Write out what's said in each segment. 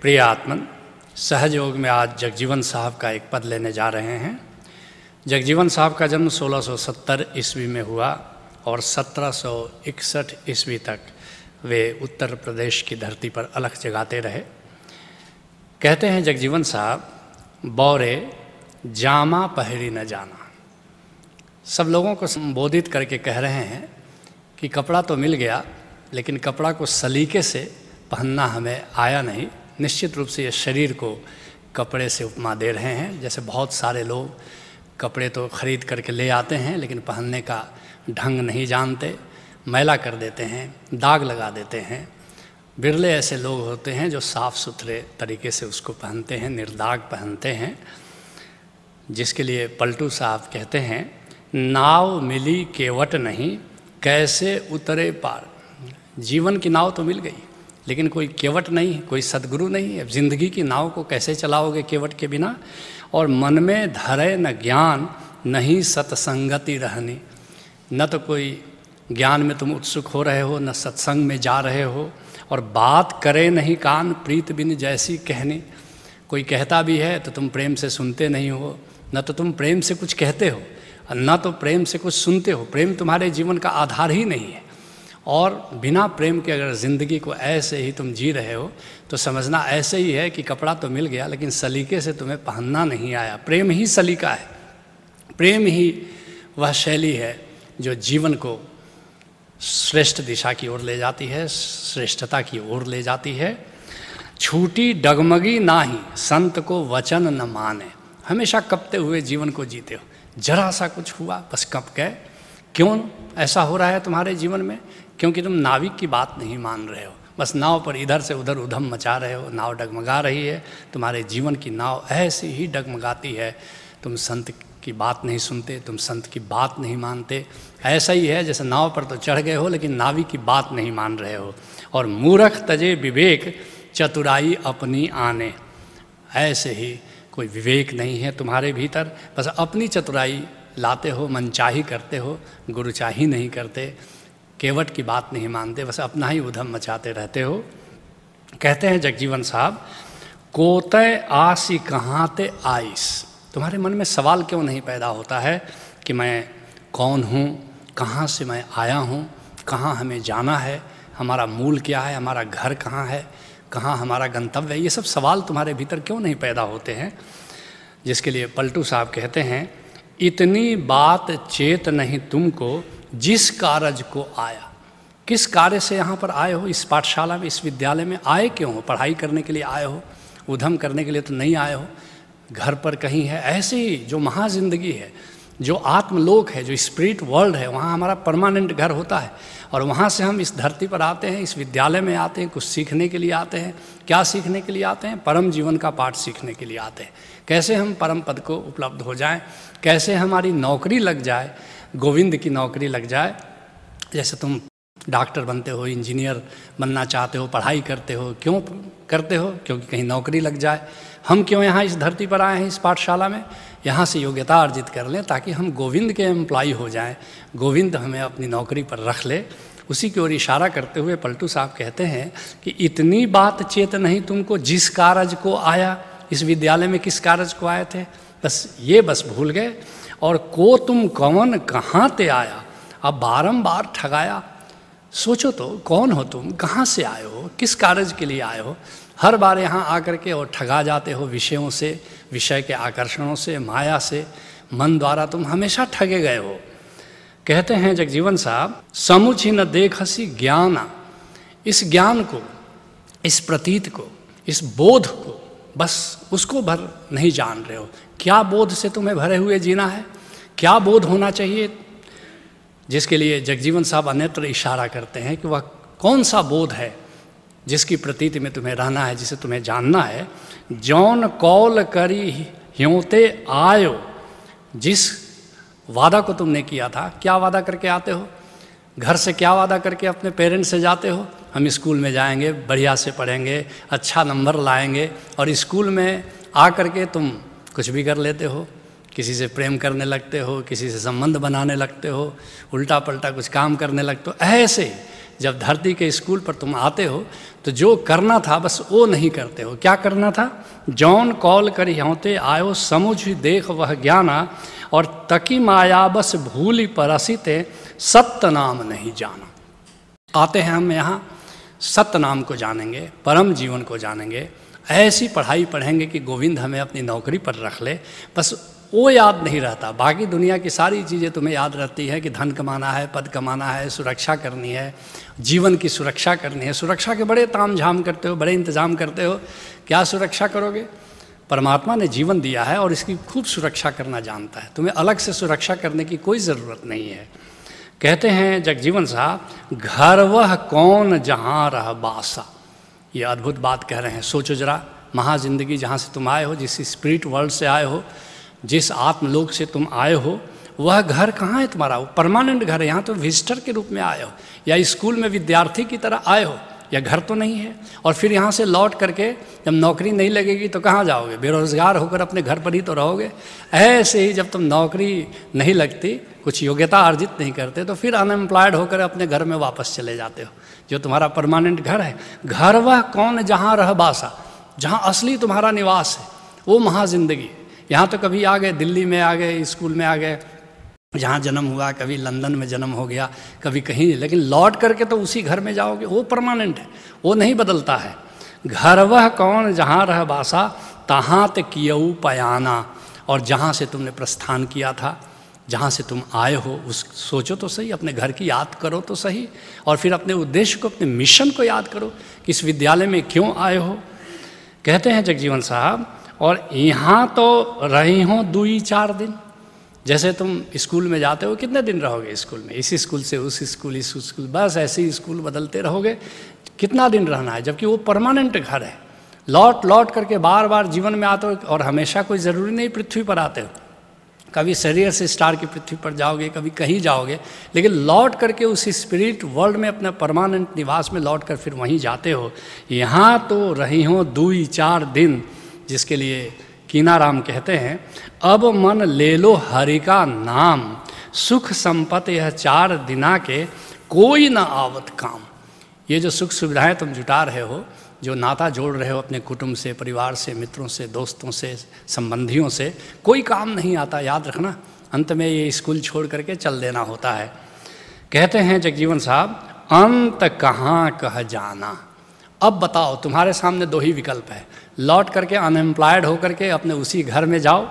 प्रिय आत्मन, सहयोग में आज जगजीवन साहब का एक पद लेने जा रहे हैं। जगजीवन साहब का जन्म 1670 ईस्वी में हुआ और 1761 ईस्वी तक वे उत्तर प्रदेश की धरती पर अलख जगाते रहे। कहते हैं जगजीवन साहब, बौरे जामा पहरी न जाना। सब लोगों को संबोधित करके कह रहे हैं कि कपड़ा तो मिल गया, लेकिन कपड़ा को सलीके से पहनना हमें आया नहीं। निश्चित रूप से ये शरीर को कपड़े से उपमा दे रहे हैं। जैसे बहुत सारे लोग कपड़े तो खरीद करके ले आते हैं, लेकिन पहनने का ढंग नहीं जानते, मैला कर देते हैं, दाग लगा देते हैं। बिरले ऐसे लोग होते हैं जो साफ़ सुथरे तरीके से उसको पहनते हैं, निर्दाग पहनते हैं। जिसके लिए पलटू साहब कहते हैं, नाव मिली केवट नहीं, कैसे उतरे पार। जीवन की नाव तो मिल गई, लेकिन कोई केवट नहीं, कोई सद्गुरु नहीं। अब जिंदगी की नाव को कैसे चलाओगे केवट के बिना। और मन में धरे न ज्ञान, नहीं सत्संगति रहनी। न तो कोई ज्ञान में तुम उत्सुक हो रहे हो, न सत्संग में जा रहे हो। और बात करे नहीं कान, प्रीत बिन जैसी कहनी। कोई कहता भी है तो तुम प्रेम से सुनते नहीं हो, न तो तुम प्रेम से कुछ कहते हो, न तो प्रेम से कुछ सुनते हो। प्रेम तुम्हारे जीवन का आधार ही नहीं है। और बिना प्रेम के अगर ज़िंदगी को ऐसे ही तुम जी रहे हो तो समझना ऐसे ही है कि कपड़ा तो मिल गया, लेकिन सलीके से तुम्हें पहनना नहीं आया। प्रेम ही सलीका है, प्रेम ही वह शैली है जो जीवन को श्रेष्ठ दिशा की ओर ले जाती है, श्रेष्ठता की ओर ले जाती है। छूटी डगमगी नाही, संत को वचन न माने। हमेशा कपते हुए जीवन को जीते हो। जरा सा कुछ हुआ बस कप गए। क्यों ऐसा हो रहा है तुम्हारे जीवन में? क्योंकि तुम नाविक की बात नहीं मान रहे हो। बस नाव पर इधर से उधर उधम मचा रहे हो, नाव डगमगा रही है। तुम्हारे जीवन की नाव ऐसे ही डगमगाती है। तुम संत की बात नहीं सुनते, तुम संत की बात नहीं मानते। ऐसा ही है जैसे नाव पर तो चढ़ गए हो, लेकिन नाविक की बात नहीं मान रहे हो। और मूर्ख तजे विवेक, चतुराई अपनी आने। ऐसे ही कोई विवेक नहीं है तुम्हारे भीतर, बस अपनी चतुराई लाते हो, मनचाही करते हो, गुरुचाही नहीं करते, केवट की बात नहीं मानते, बस अपना ही उधम मचाते रहते हो। कहते हैं जगजीवन साहब, कोतय आसी कहाँ ते आइस। तुम्हारे मन में सवाल क्यों नहीं पैदा होता है कि मैं कौन हूँ, कहाँ से मैं आया हूँ, कहाँ हमें जाना है, हमारा मूल क्या है, हमारा घर कहाँ है, कहाँ हमारा गंतव्य है। ये सब सवाल तुम्हारे भीतर क्यों नहीं पैदा होते हैं? जिसके लिए पलटू साहब कहते हैं, इतनी बात चेत नहीं तुमको, जिस कारज को आया। किस कार्य से यहाँ पर आए हो? इस पाठशाला में, इस विद्यालय में आए क्यों हो? पढ़ाई करने के लिए आए हो, उधम करने के लिए तो नहीं आए हो। घर पर कहीं है ऐसे ही जो महाजिंदगी है, जो आत्मलोक है, जो स्पिरिट वर्ल्ड है, वहाँ हमारा परमानेंट घर होता है। और वहाँ से हम इस धरती पर आते हैं, इस विद्यालय में आते हैं, कुछ सीखने के लिए आते हैं। क्या सीखने के लिए आते हैं? परम जीवन का पाठ सीखने के लिए आते हैं। कैसे हम परम पद को उपलब्ध हो जाएं, कैसे हमारी नौकरी लग जाए, गोविंद की नौकरी लग जाए। जैसे तुम डॉक्टर बनते हो, इंजीनियर बनना चाहते हो, पढ़ाई करते हो, क्यों करते हो? क्योंकि कहीं नौकरी लग जाए। हम क्यों यहाँ इस धरती पर आए हैं, इस पाठशाला में? यहाँ से योग्यता अर्जित कर लें ताकि हम गोविंद के एम्प्लॉय हो जाएं, गोविंद हमें अपनी नौकरी पर रख ले। उसी की ओर इशारा करते हुए पलटू साहब कहते हैं कि इतनी बात चेत नहीं तुमको, जिस कारज को आया। इस विद्यालय में किस कारज को आए थे? बस भूल गए। और को तुम कौन कहाँ ते आया, अब बारंबार ठगाया। सोचो तो, कौन हो तुम, कहाँ से आए हो, किस कारज के लिए आए हो? हर बार यहाँ आकर के और ठगा जाते हो विषयों से, विषय के आकर्षणों से, माया से। मन द्वारा तुम हमेशा ठगे गए हो। कहते हैं जगजीवन साहब, समुझी न देखसी ज्ञाना। इस ज्ञान को, इस प्रतीत को, इस बोध को, बस उसको भर नहीं जान रहे हो। क्या बोध से तुम्हें भरे हुए जीना है? क्या बोध होना चाहिए? जिसके लिए जगजीवन साहब अन्यत्र इशारा करते हैं कि वह कौन सा बोध है जिसकी प्रतीति में तुम्हें रहना है, जिसे तुम्हें जानना है। जौन कौल करी ह्योते आयो। जिस वादा को तुमने किया था, क्या वादा करके आते हो? घर से क्या वादा करके अपने पेरेंट्स से जाते हो? हम स्कूल में जाएंगे, बढ़िया से पढ़ेंगे, अच्छा नंबर लाएंगे। और स्कूल में आ कर के तुम कुछ भी कर लेते हो। किसी से प्रेम करने लगते हो, किसी से संबंध बनाने लगते हो, उल्टा पल्टा कुछ काम करने लगते हो। ऐसे जब धरती के स्कूल पर तुम आते हो तो जो करना था बस वो नहीं करते हो। क्या करना था? जौन कॉल करी होते आयो समुझ देख वह ज्ञाना, और तकी माया बस भूली परसिते सत्य नाम नहीं जाना। आते हैं हम यहाँ सत्य नाम को जानेंगे, परम जीवन को जानेंगे, ऐसी पढ़ाई पढ़ेंगे कि गोविंद हमें अपनी नौकरी पर रख ले। बस वो याद नहीं रहता, बाकी दुनिया की सारी चीज़ें तुम्हें याद रहती है कि धन कमाना है, पद कमाना है, सुरक्षा करनी है, जीवन की सुरक्षा करनी है। सुरक्षा के बड़े ताम झाम करते हो, बड़े इंतजाम करते हो। क्या सुरक्षा करोगे? परमात्मा ने जीवन दिया है और इसकी खूब सुरक्षा करना जानता है। तुम्हें अलग से सुरक्षा करने की कोई ज़रूरत नहीं है। कहते हैं जगजीवन साहब, घर वह कौन जहाँ रह बासा। ये अद्भुत बात कह रहे हैं। सोचो जरा, महाजिंदगी जहाँ से तुम आए हो, जिस स्पिरिट वर्ल्ड से आए हो, जिस आत्मलोक से तुम आए हो, वह घर कहाँ है तुम्हारा? वो परमानेंट घर है। यहाँ तो विजिटर के रूप में आए हो, या स्कूल में विद्यार्थी की तरह आए हो, या घर तो नहीं है। और फिर यहाँ से लौट करके जब नौकरी नहीं लगेगी तो कहाँ जाओगे? बेरोजगार होकर अपने घर पर ही तो रहोगे। ऐसे ही जब तुम नौकरी नहीं लगती, कुछ योग्यता अर्जित नहीं करते, तो फिर अनएम्प्लॉयड होकर अपने घर में वापस चले जाते हो, जो तुम्हारा परमानेंट घर है। घर वह कौन जहाँ रह बासा, जहाँ असली तुम्हारा निवास है, वो महाजिंदगी। यहाँ तो कभी आ गए, दिल्ली में आ गए, स्कूल में आ गए, जहाँ जन्म हुआ, कभी लंदन में जन्म हो गया, कभी कहीं, लेकिन लौट करके तो उसी घर में जाओगे। वो परमानेंट है, वो नहीं बदलता है। घर वह कौन जहाँ रह बासा, तहाँ ते कियऊ पयाना। और जहाँ से तुमने प्रस्थान किया था, जहाँ से तुम आए हो, उस सोचो तो सही, अपने घर की याद करो तो सही, और फिर अपने उद्देश्य को, अपने मिशन को याद करो कि इस विद्यालय में क्यों आए हो। कहते हैं जगजीवन साहब, और यहाँ तो रही हो 2-4 दिन। जैसे तुम स्कूल में जाते हो, कितने दिन रहोगे स्कूल में? इस स्कूल से उस स्कूल, इस स्कूल, बस ऐसे ही स्कूल बदलते रहोगे। कितना दिन रहना है? जबकि वो परमानेंट घर है। लौट लौट करके बार बार जीवन में आते हो, और हमेशा कोई ज़रूरी नहीं पृथ्वी पर आते हो। कभी शरीर से स्टार की पृथ्वी पर जाओगे, कभी कहीं जाओगे, लेकिन लौट करके उस स्पिरिट वर्ल्ड में, अपने परमानेंट निवास में लौट कर फिर वहीं जाते हो। यहाँ तो रही हो 2-4 दिन, जिसके लिए कीनाराम कहते हैं, अब मन ले लो हरि का नाम, सुख संपत्ति यह 4 दिना के, कोई न आवत काम। ये जो सुख सुविधाएं तुम जुटा रहे हो, जो नाता जोड़ रहे हो अपने कुटुंब से, परिवार से, मित्रों से, दोस्तों से, संबंधियों से, कोई काम नहीं आता। याद रखना, अंत में ये स्कूल छोड़ करके चल देना होता है। कहते हैं जगजीवन साहब, अंत कहाँ कह जाना। अब बताओ, तुम्हारे सामने 2 ही विकल्प है। लौट करके अनएम्प्लॉयड होकर के अपने उसी घर में जाओ,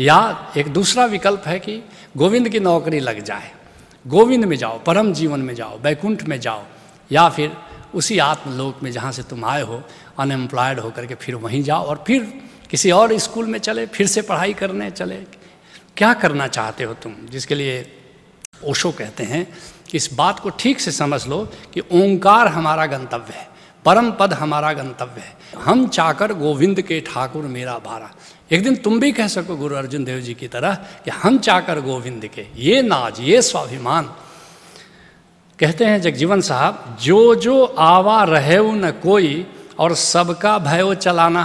या एक दूसरा विकल्प है कि गोविंद की नौकरी लग जाए, गोविंद में जाओ, परम जीवन में जाओ, बैकुंठ में जाओ, या फिर उसी आत्मलोक में जहाँ से तुम आए हो, अनएम्प्लॉयड होकर के फिर वहीं जाओ, और फिर किसी और स्कूल में चले, फिर से पढ़ाई करने चले। क्या करना चाहते हो तुम? जिसके लिए ओशो कहते हैं कि इस बात को ठीक से समझ लो कि ओंकार हमारा गंतव्य है, परम पद हमारा गंतव्य है। हम चाकर गोविंद के ठाकुर मेरा भारा। एक दिन तुम भी कह सको गुरु अर्जुन देव जी की तरह कि हम चाकर गोविंद के, ये नाज, ये स्वाभिमान। कहते हैं जगजीवन साहब, जो जो आवा रहे न कोई, और सबका भयो चलाना।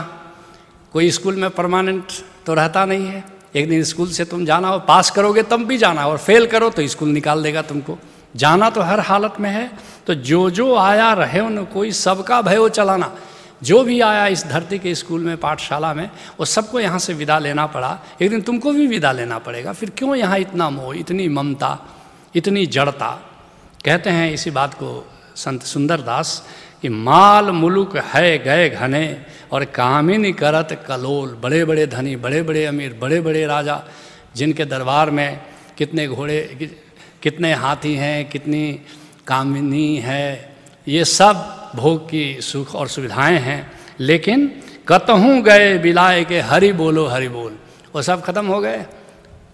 कोई स्कूल में परमानेंट तो रहता नहीं है। एक दिन स्कूल से तुम जाना हो, पास करोगे तब भी जाना, और फेल करो तो स्कूल निकाल देगा तुमको। जाना तो हर हालत में है। तो जो जो आया रहे न कोई, सबका भयो चलाना। जो भी आया इस धरती के स्कूल में, पाठशाला में, वो सबको यहाँ से विदा लेना पड़ा। एक दिन तुमको भी विदा लेना पड़ेगा। फिर क्यों यहाँ इतना मोह, इतनी ममता, इतनी जड़ता? कहते हैं इसी बात को संत सुंदरदास कि माल मुलुक है गए घने, और कामिनी करत कलोल। बड़े बड़े धनी, बड़े बड़े अमीर, बड़े बड़े राजा, जिनके दरबार में कितने घोड़े, कितने हाथी हैं, कितनी कामिनी है, ये सब भोग की सुख और सुविधाएं हैं, लेकिन कतहूँ गए बिलाए के हरि बोलो हरि बोल, वो सब खत्म हो गए।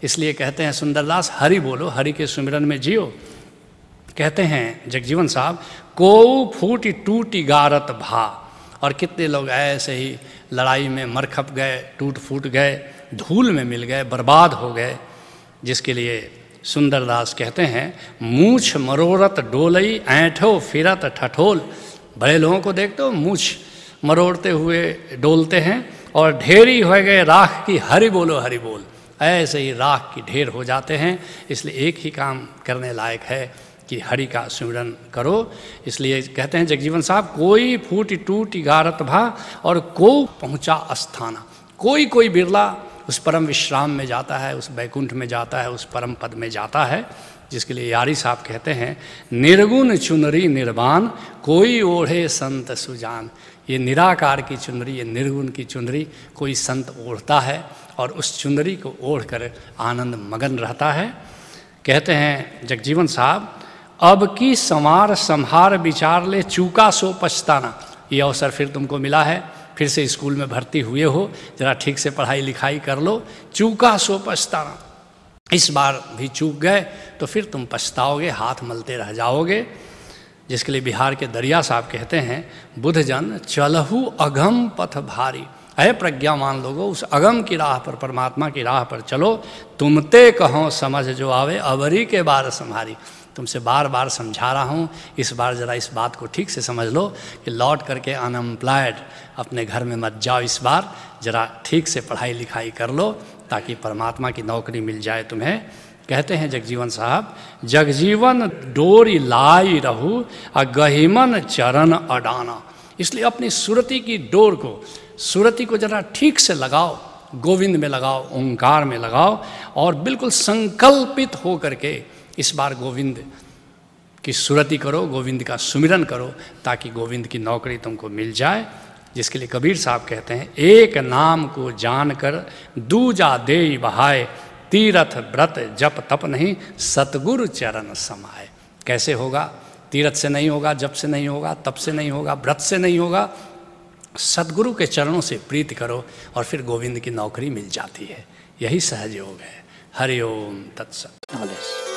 इसलिए कहते हैं सुंदरदास, हरि बोलो, हरि के सुमिरन में जियो। कहते हैं जगजीवन साहब, को फूटी टूटी गारत भा। और कितने लोग ऐसे ही लड़ाई में मर खप गए, टूट फूट गए, धूल में मिल गए, बर्बाद हो गए। जिसके लिए सुंदरदास कहते हैं, मूछ मरोड़त डोलई ऐंठो फिरत ठठोल। बड़े लोगों को देखते हो, मूछ मरोड़ते हुए डोलते हैं, और ढेरी हो गए राख की, हरि बोलो हरि बोल। ऐसे ही राख की ढेर हो जाते हैं। इसलिए एक ही काम करने लायक है कि हरि का सुमिरन करो। इसलिए कहते हैं जगजीवन साहब, कोई फूट टूट गारत भा और को पहुँचा अस्थाना। कोई बिरला उस परम विश्राम में जाता है, उस बैकुंठ में जाता है, उस परम पद में जाता है, जिसके लिए यारी साहब कहते हैं निर्गुण चुनरी निर्वाण कोई ओढ़े संत सुजान। ये निराकार की चुनरी, ये निर्गुण की चुनरी कोई संत ओढ़ता है और उस चुनरी को ओढ़ कर आनंद मगन रहता है। कहते हैं जगजीवन साहब, अब की संवार संहार विचार ले चूका सो पछताना। ये अवसर फिर तुमको मिला है, फिर से स्कूल में भर्ती हुए हो, जरा ठीक से पढ़ाई लिखाई कर लो। चूका सो पछताना, इस बार भी चूक गए तो फिर तुम पछताओगे, हाथ मलते रह जाओगे। जिसके लिए बिहार के दरिया साहब कहते हैं, बुध जन चलहु अगम पथ भारी। अय प्रज्ञावान लोगों, उस अगम की राह पर, परमात्मा की राह पर चलो। तुमते कहो समझ जो आवे अवरी के बार संहारी। तुमसे बार बार समझा रहा हूँ, इस बार ज़रा इस बात को ठीक से समझ लो कि लौट करके अनएम्प्लॉयड अपने घर में मत जाओ। इस बार ज़रा ठीक से पढ़ाई लिखाई कर लो ताकि परमात्मा की नौकरी मिल जाए तुम्हें। कहते हैं जगजीवन साहब, जगजीवन डोरी लाई रहू आ गहिमन चरण अडाना। इसलिए अपनी सुरति की डोर को, सुरति को ज़रा ठीक से लगाओ, गोविंद में लगाओ, ओंकार में लगाओ और बिल्कुल संकल्पित हो करके इस बार गोविंद की सुरति करो, गोविंद का सुमिरन करो ताकि गोविंद की नौकरी तुमको मिल जाए। जिसके लिए कबीर साहब कहते हैं, एक नाम को जानकर दूजा देई बहाए तीरथ व्रत जप तप नहीं सतगुरु चरण समाए। कैसे होगा? तीरथ से नहीं होगा, जप से नहीं होगा, तप से नहीं होगा, व्रत से नहीं होगा, सतगुरु के चरणों से प्रीति करो और फिर गोविंद की नौकरी मिल जाती है। यही सहज योग है। हरि ओम तत्सत।